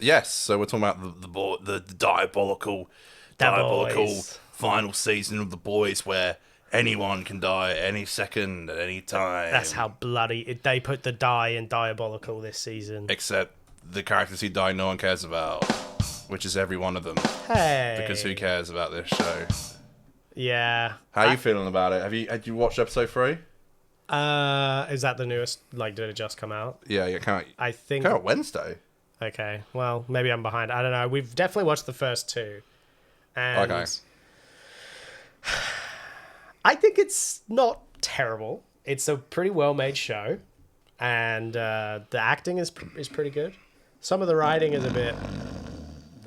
Yes, so we're talking about the diabolical Boys. final season of The Boys, where anyone can die at any second, at any That's time, how bloody they put the die in diabolical this season. except the characters who die no one cares about, which is every one of them. Because who Hey. cares about this show? Yeah. How are you feeling about it? Had you watched episode 3? Is that the newest? Like, did it just come out? Yeah, yeah, I think. come out Wednesday. Okay. Well, maybe I'm behind. I don't know. We've definitely watched the first two, and Okay. I think it's not terrible. It's a pretty well made show, and the acting is pretty good. Some of the writing is a bit.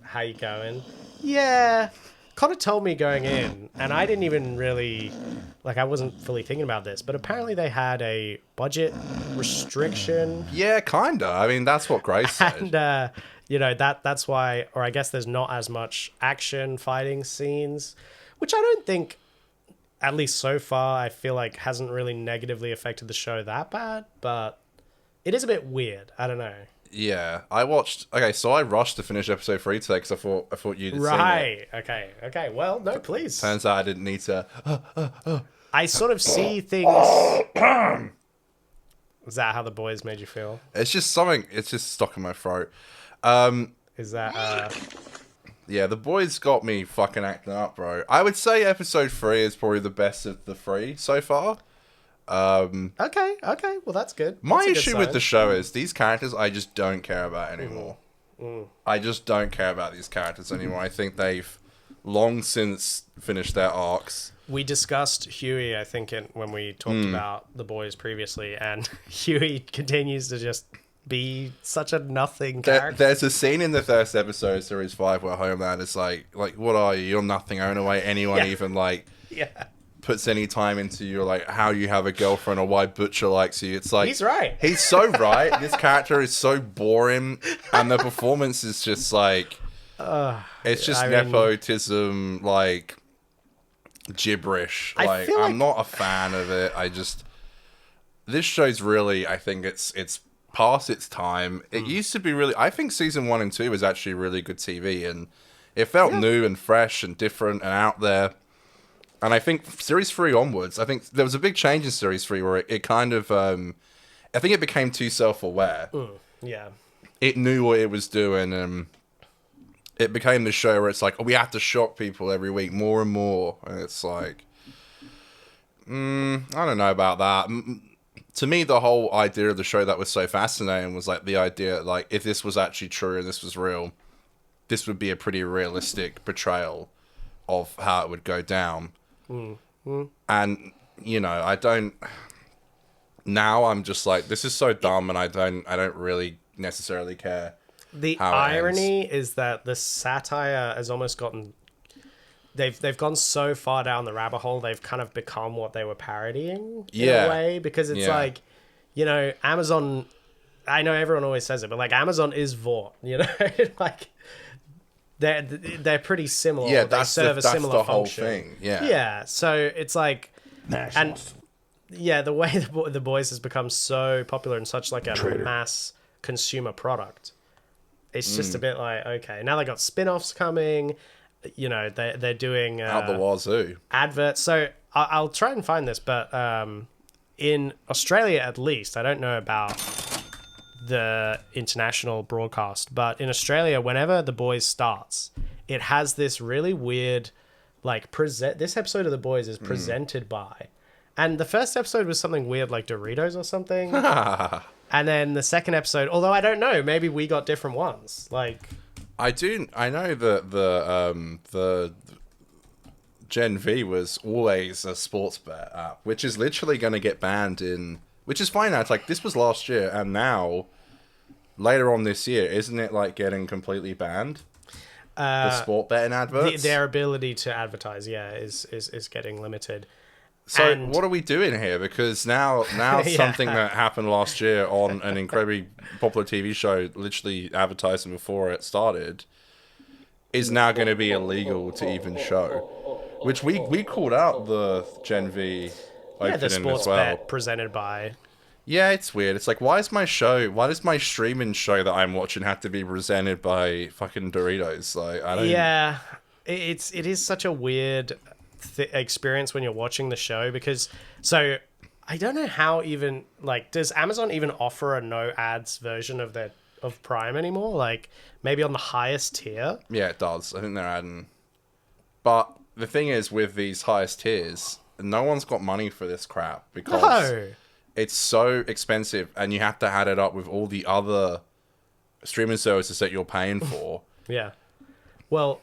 How you going? Yeah. Connor told me going in, and I didn't even really, like, I wasn't fully thinking about this, but apparently they had a budget restriction, Yeah, kinda. I mean, that's what Grace said. and that's why, or I guess there's not as much action fighting scenes, which I don't think, at least so far, I feel like hasn't really negatively affected the show that bad, but it is a bit weird. I don't know. Yeah, I watched. Okay, so I rushed to finish episode 3 today because I thought you'd seen it. Right. Okay. Well, no, please. Turns out I didn't need to. I sort of see things. Is that how The Boys made you feel? It's just something. It's just stuck in my throat. Um, Is that yeah, The Boys got me fucking acting up, bro. I would say episode 3 is probably the best of the 3 so far. okay? Well, that's good. My That's a good issue with sign. the show is these characters I just don't care about anymore. I just don't care about these characters anymore. I think they've long since finished their arcs. We discussed Huey, I think, when we talked about The Boys previously, and Huey continues to just be such a nothing character. There's a scene in the first episode of Series 5 where Homeland is like, what are you? You're nothing. I don't know why anyone Yeah. even, like, Yeah, puts any time into your, like, how you have a girlfriend or why Butcher likes you. It's like... he's right. He's so right. This character is so boring, and the performance is just, like... it's just I mean- nepotism, like... gibberish. I Like, feel I'm like- not a fan of it. I just... This show's really... I think it's past its time. It used to be really... I think season 1 and 2 was actually really good TV, and it felt new and fresh and different and out there. And I think Series 3 onwards, I think there was a big change in Series 3 where it kind of... I think it became too self-aware. Yeah. It knew what it was doing, and it became the show where it's like, oh, we have to shock people every week more and more. And it's like... I don't know about that. To me, the whole idea of the show that was so fascinating was like the idea, like, if this was actually true and this was real, this would be a pretty realistic portrayal of how it would go down. And, you know, I don't... Now I'm just like, this is so dumb, and I don't really necessarily care. The how it irony is that the satire has almost gotten... They've gone so far down the rabbit hole, they've kind of become what they were parodying in Yeah. a way, because it's Yeah. like, Amazon... I know everyone always says it, but, like, Amazon is Vought, like... They're pretty similar. Yeah, They that's serve a that's similar the whole function. thing. Yeah. Yeah, so it's like... And yeah, the way the Boys has become so popular and such like a mass consumer product, it's just a bit like, okay, now they got spin-offs coming, they're doing Out the wazoo. adverts. So I'll try and find this, but in Australia at least, I don't know about the international broadcast, but in Australia, whenever The Boys starts, it has this really weird, like, this episode of The Boys is presented by, and the first episode was something weird like Doritos or something. And then the second episode, although I don't know, maybe we got different ones. Like, I know that the Gen V was always a sports bet app, which is literally going to get banned in... Which is fine now. It's like, this was last year, and now, later on this year, isn't it, like, getting completely banned? The sport betting adverts? their ability to advertise, is getting limited. So and- what are we doing here? Because now Yeah. something that happened last year on an incredibly popular TV show, literally advertising before it started, is now going to be illegal to even show. Which we called out the Gen V Yeah, the opening sports as well. bet presented by. Yeah, it's weird. It's like, why does my streaming show that I'm watching have to be presented by fucking Doritos? Like, I don't... Yeah, it is such a weird experience when you're watching the show because I don't know how even like does Amazon even offer a no ads version of Prime anymore? Like maybe on the highest tier. Yeah, it does. I think they're adding. But the thing is, with these highest tiers, no one's got money for this crap because No. it's so expensive, and you have to add it up with all the other streaming services that you're paying for. Yeah. Well,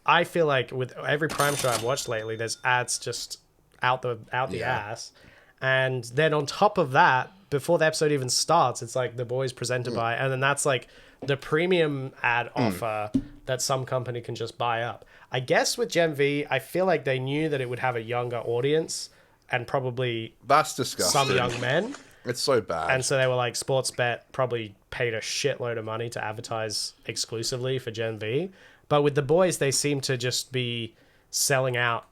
I feel like with every Prime show I've watched lately, there's ads just out the ass, and then on top of that, before the episode even starts, it's like The Boys presented by, and then that's like the premium ad offer that some company can just buy up. I guess with Gen V, I feel like they knew that it would have a younger audience and probably That's disgusting. some young men. It's so bad. And so they were like, Sportsbet probably paid a shitload of money to advertise exclusively for Gen V. But with The Boys, they seem to just be selling out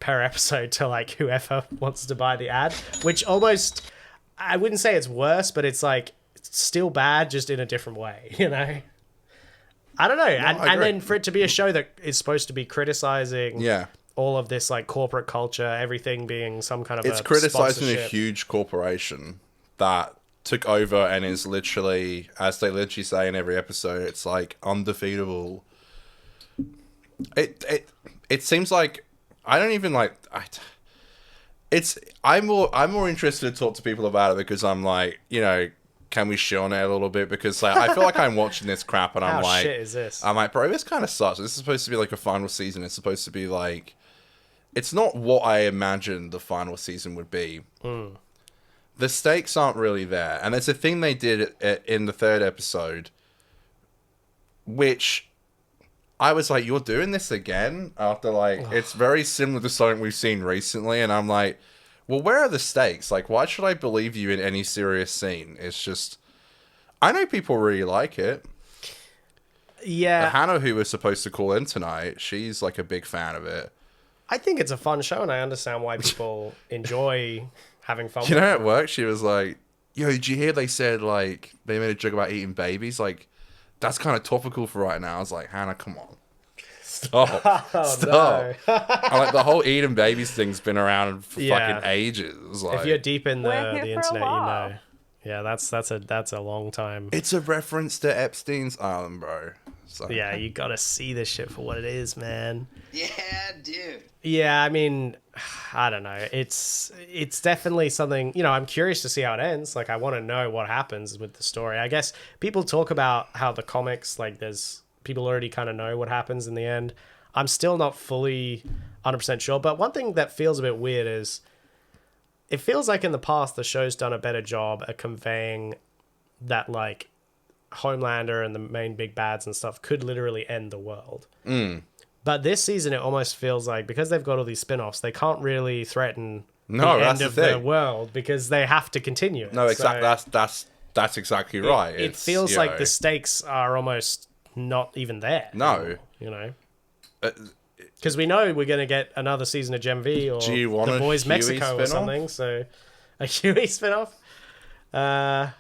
per episode to like whoever wants to buy the ad, which almost, I wouldn't say it's worse, but it's like it's still bad, just in a different way, you know? I don't know. And then for it to be a show that is supposed to be criticizing all of this like corporate culture, everything being some kind of it's criticizing a huge corporation that took over and is literally, as they literally say in every episode, it's like undefeatable. It seems like I don't even like. I'm more interested to talk to people about it because I'm like, you know, can we shit on it a little bit? Because like I feel like I'm watching this crap and I'm like, shit is this? I'm like, bro, this kind of sucks. This is supposed to be like a final season. It's supposed to be like, it's not what I imagined the final season would be. The stakes aren't really there, and it's a thing they did in the third episode, which I was like, you're doing this again? After, like, it's very similar to something we've seen recently, and I'm like, well, where are the stakes? Like, why should I believe you in any serious scene? It's just... I know people really like it. Yeah. Hannah, who was supposed to call in tonight, she's, like, a big fan of it. I think it's a fun show, and I understand why people enjoy having fun with You know, it. at work, she was like, yo, did you hear they said, like, they made a joke about eating babies? Like, that's kind of topical for right now. I was like, Hannah, come on. Stop. Stop. No. I'm like, the whole eating babies thing's been around for Yeah. fucking ages. Like, If you're deep in the We're here for a internet, you while. know. Yeah, that's a long time. it's a reference to Epstein's Island, bro. So, Yeah, you gotta see this shit for what it is, man. Yeah, dude. Yeah, I mean, I don't know. It's definitely something, you know, I'm curious to see how it ends. Like, I want to know what happens with the story. I guess people talk about how the comics, like, there's people already kind of know what happens in the end. I'm still not fully 100% sure. But one thing that feels a bit weird is it feels like in the past the show's done a better job at conveying that, like, Homelander and the main big bads and stuff could literally end the world. But this season, it almost feels like because they've got all these spin-offs, they can't really threaten the end of the world because they have to continue it. No, exactly. That's exactly right. It feels like the stakes are almost not even there. No. anymore, you know. Because we know we're going to get another season of Gen V or Do you want The a Boys Huey Mexico or spin-off? something. So a Huey spin-off. Yeah,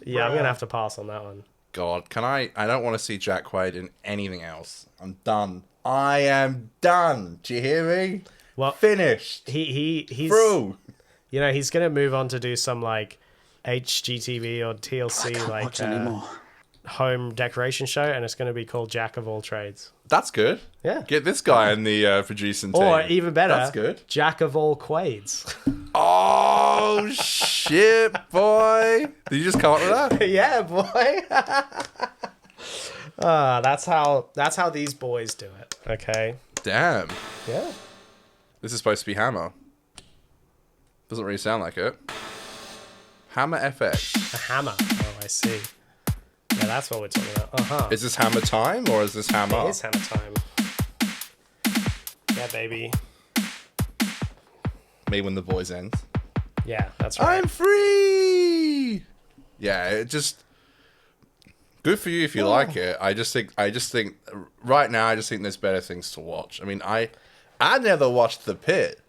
I'm going to have to pass on that one. God, I don't want to see Jack Quaid in anything else. I'm done. I am done. Do you hear me? Well, Finished. he's Through. You know, he's going to move on to do some, like, HGTV or TLC, like, home decoration show, and it's going to be called Jack of All Trades. That's good. Yeah. Get this guy in the producing team. Or, even better, That's good. Jack of All Quades. Oh, shit, boy. Did you just come up with that? Yeah, boy. That's how these boys do it, okay? Damn. Yeah. This is supposed to be Hammer. Doesn't really sound like it. Hammer FX. A hammer. Oh, I see. Yeah, that's what we're talking about. Uh-huh. Is this Hammer time or is this Hammer? It is hammer time. Yeah, baby. Me when the boys ends. Yeah, that's right. I'm free. Yeah, it just good for you if you like it. I just think right now I just think there's better things to watch. I mean, I never watched The Pit,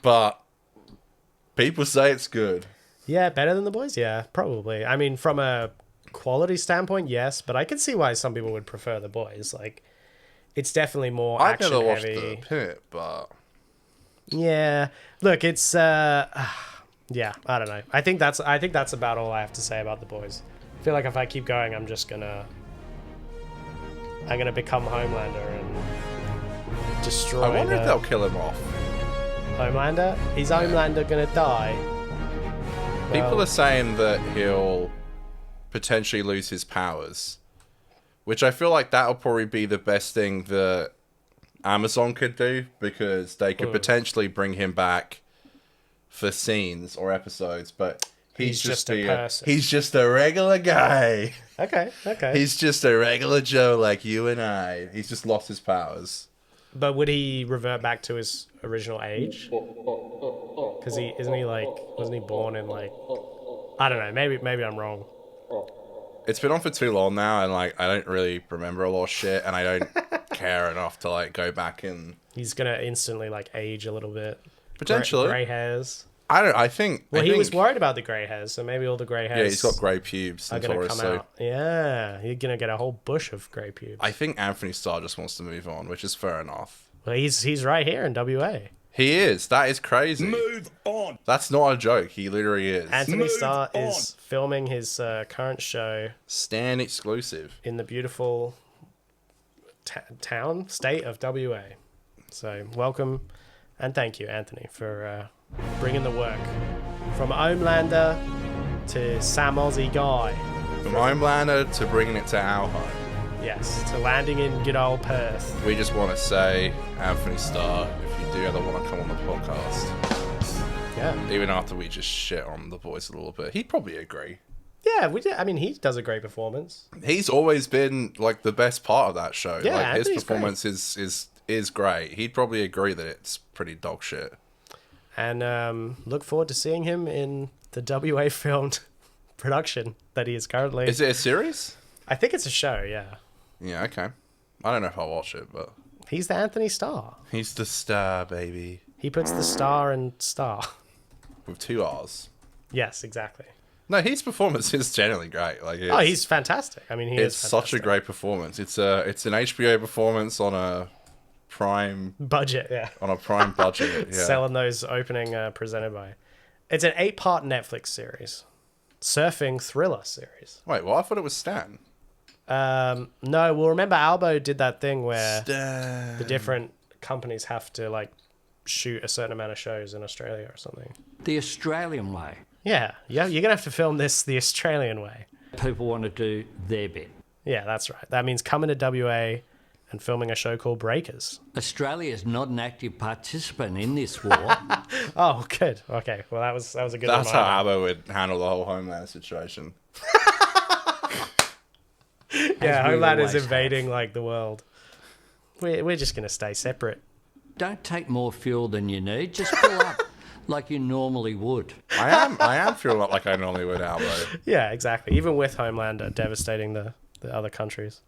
but people say it's good. Yeah, better than The Boys? Yeah, probably. I mean, from a quality standpoint, yes, but I can see why some people would prefer The Boys. Like, it's definitely more I've action never watched heavy. the Pit, but Yeah. Look, it's yeah, I don't know. I think that's about all I have to say about The Boys. I feel like if I keep going, I'm gonna become Homelander and destroy. I wonder if they'll kill him off. Homelander? Is Homelander gonna die? People Well, are saying that he'll potentially lose his powers, which I feel like that'll probably be the best thing that Amazon could do, because they could potentially bring him back for scenes or episodes, but He's just a person. he's just a regular guy. okay. He's just a regular Joe like you and I. He's just lost his powers. But would he revert back to his original age? Because wasn't he born in like, I don't know, maybe I'm wrong. It's been on for too long now, and like I don't really remember a lot of shit, and I don't care enough to like go back and. He's gonna instantly like age a little bit. Potentially. Gray hairs. I think. Well, he was worried about the grey hairs, so maybe all the grey hairs. Yeah, he's got grey pubes are and gonna Taurus, come so out. Yeah, you're gonna get a whole bush of grey pubes. I think Anthony Starr just wants to move on, which is fair enough. Well, he's right here in WA. He is. That is crazy. Move on. That's not a joke. He literally is. Anthony Move Starr on. is filming his current show Stan exclusive. in the beautiful state of WA. So welcome and thank you, Anthony, for bringing the work from Homelander to Sam Aussie Guy. From Homelander to bringing it to our home. Yes, to landing in good old Perth. We just want to say, Anthony Starr, if you do ever want to come on the podcast, Yeah, even after we just shit on the boys a little bit, he'd probably agree. yeah. We did. I mean, he does a great performance. He's always been like the best part of that show. Yeah, like his Anthony's performance is great. He'd probably agree that it's pretty dog shit. And look forward to seeing him in the WA filmed production that he is currently. Is it a series? I think it's a show. Yeah, Yeah, okay. I don't know if I'll watch it, but he's the Anthony Starr. he's the star, baby. He puts the star in star. With 2 R's. Yes, exactly. No, his performance is generally great. Like, Oh, he's fantastic. I mean, he it's is such a fantastic. great performance. It's an HBO performance on a prime budget. Yeah, budget. Yeah. selling those opening presented by. It's an 8-part Netflix series, surfing thriller series. Wait, well, I thought it was Stan. No, well, remember Albo did that thing where Stan. the different companies have to like shoot a certain amount of shows in Australia or something. The Australian way. Yeah, you're gonna have to film this the Australian way. People want to do their bit. Yeah, that's right. That means coming to WA and filming a show called Breakers. Australia is not an active participant in this war. Oh, good. Okay, well that was a good. That's how reminder. Abba would handle the whole Homeland situation. Yeah, we Homeland is always invading like the world. We're just gonna stay separate. Don't take more fuel than you need. Just fill up like you normally would. I am feeling like I normally would, Albo. Yeah, exactly. Even with Homelander devastating the other countries.